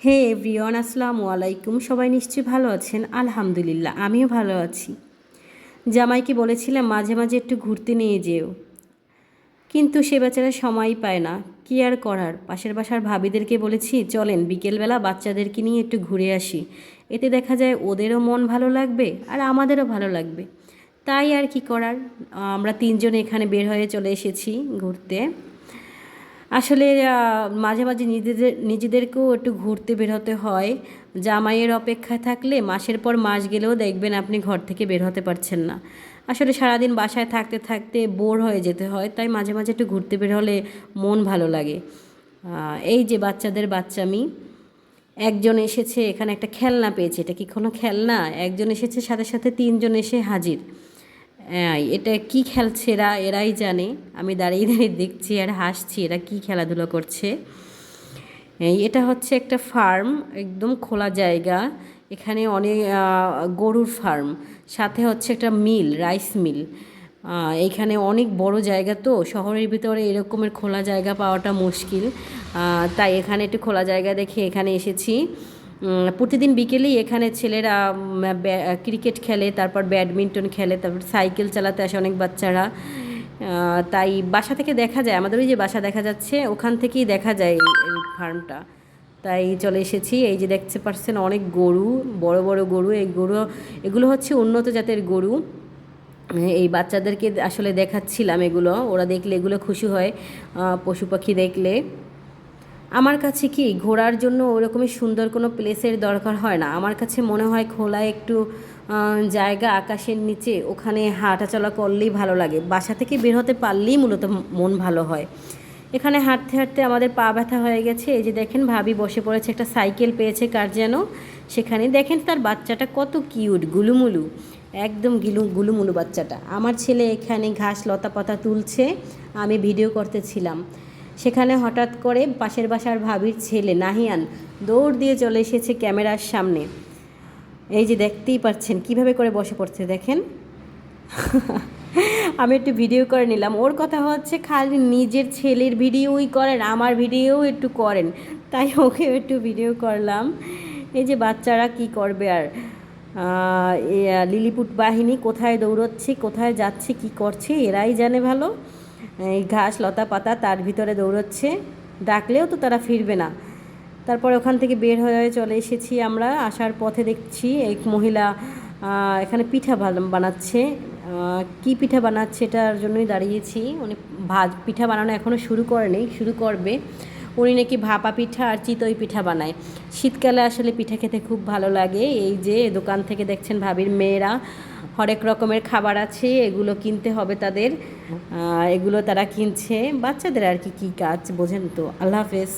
হে everyone, আসসালামু আলাইকুম। সবাই নিশ্চয়ই ভালো আছেন? আলহামদুলিল্লাহ, আমিও ভালো আছি। জামাইকে বলেছিলাম মাঝে মাঝে একটু ঘুরতে নিয়ে যেও, কিন্তু সে বেচারা সময়ই পায় না। কী আর করার, পাশের বাসার ভাবিদেরকে বলেছি চলেন বিকেলবেলা বাচ্চাদেরকে নিয়ে একটু ঘুরে আসি, এতে দেখা যায় ওদেরও মন ভালো লাগবে আর আমাদেরও ভালো লাগবে। তাই আর কি করার, আমরা তিনজন এখানে বের হয়ে চলে এসেছি ঘুরতে। আসলে মাঝে মাঝে নিজেদেরকেও একটু ঘুরতে বের হতে হয়। জামাইয়ের অপেক্ষায় থাকলে মাসের পর মাস গেলেও দেখবেন আপনি ঘর থেকে বের হতে পারছেন না। আসলে সারাদিন বাসায় থাকতে থাকতে বোর হয়ে যেতে হয়, তাই মাঝে মাঝে একটু ঘুরতে বের হলে মন ভালো লাগে। এই যে বাচ্চাদের বাচ্চামি, একজন এসেছে এখানে একটা খেলনা পেয়েছে। এটা কি কোনো খেলনা? একজন এসেছে, সাথে সাথে তিনজন এসে হাজির। এটা কি খেলছে এরাই জানে। আমি দাঁড়িয়ে দাঁড়িয়ে দেখছি আর হাসছি, এরা কি খেলাধুলো করছে। এটা হচ্ছে একটা ফার্ম, একদম খোলা জায়গা। এখানে অনেক গরুর ফার্ম, সাথে হচ্ছে একটা মিল, রাইস মিল। এইখানে অনেক বড় জায়গা, তো শহরের ভিতরে এরকমের খোলা জায়গা পাওয়াটা মুশকিল। তাই এখানে একটু খোলা জায়গা দেখে এখানে এসেছি। প্রতিদিন বিকেলেই এখানে ছেলেরা ক্রিকেট খেলে, তারপর ব্যাডমিন্টন খেলে, তারপর সাইকেল চালাতে আসে অনেক বাচ্চারা। তাই বাসা থেকে দেখা যায়, আমাদের ওই যে বাসা দেখা যাচ্ছে ওখান থেকেই দেখা যায় এই ফার্মটা। তাই চলে এসেছি। এই যে দেখতে পাচ্ছেন অনেক গরু, বড় বড় গরু। এগুলো হচ্ছে উন্নত জাতের গরু। এই বাচ্চাদেরকে আসলে দেখাচ্ছিলাম এগুলো, ওরা দেখলে এগুলো খুশি হয় পশু পাখি দেখলে। আমার কাছে কি ঘোরার জন্য ওরকমই সুন্দর কোনো প্লেসের দরকার হয় না। আমার কাছে মনে হয় খোলা একটু জায়গা, আকাশের নিচে, ওখানে হাঁটাচলা করলেই ভালো লাগে। বাসা থেকে বের হতে পারলেই মূলত মন ভালো হয়। এখানে হাঁটতে হাঁটতে আমাদের পা ব্যথা হয়ে গেছে। এই যে দেখেন ভাবি বসে পড়েছে, একটা সাইকেল পেয়েছে কার যেন সেখানে। দেখেন তার বাচ্চাটা কত কিউট, গুলুমুলু, একদম গুলুমুলু বাচ্চাটা। আমার ছেলে এখানে ঘাস লতা পাতা তুলছে, আমি ভিডিও করতেছিলাম। সেখানে হঠাৎ করে পাশের বাসার ভাবির ছেলে নাহিয়ান দৌড় দিয়ে চলে এসেছে ক্যামেরার সামনে। এই যে দেখতেই পাচ্ছেন কীভাবে করে বসে পড়ছে, দেখেন। আমি একটু ভিডিও করে নিলাম। ওর কথা হচ্ছে খালি নিজের ছেলের ভিডিওই করেন, আমার ভিডিওও একটু করেন, তাই ওকেও একটু ভিডিও করলাম। এই যে বাচ্চারা কি করবে আর, লিলিপুট বাহিনী কোথায় দৌড়চ্ছে, কোথায় যাচ্ছে, কি করছে এরাই জানে ভালো। এই ঘাস লতা পাতা তার ভিতরে দৌড়চ্ছে, ডাকলেও তো তারা ফিরবে না। তারপর ওখান থেকে বের হয়ে চলে এসেছি আমরা। আসার পথে দেখছি এক মহিলা এখানে পিঠা বানাচ্ছে। কি পিঠা বানাচ্ছে এটার জন্যই দাঁড়িয়েছি। উনি পিঠা বানানো এখনও শুরু করেনি, শুরু করবে। উনি নাকি ভাপা পিঠা আর চিতই পিঠা বানায়। শীতকালে আসলে পিঠা খেতে খুব ভালো লাগে। এই যে দোকান থেকে দেখছেন ভাবির মেয়েরা হরেক রকমের খাবার আছে, এগুলো কিনতে হবে তাদের। এগুলো তারা কিনছে। বাচ্চাদের আর কি কাজ বোঝেন তো। আল্লাহ হাফেজ।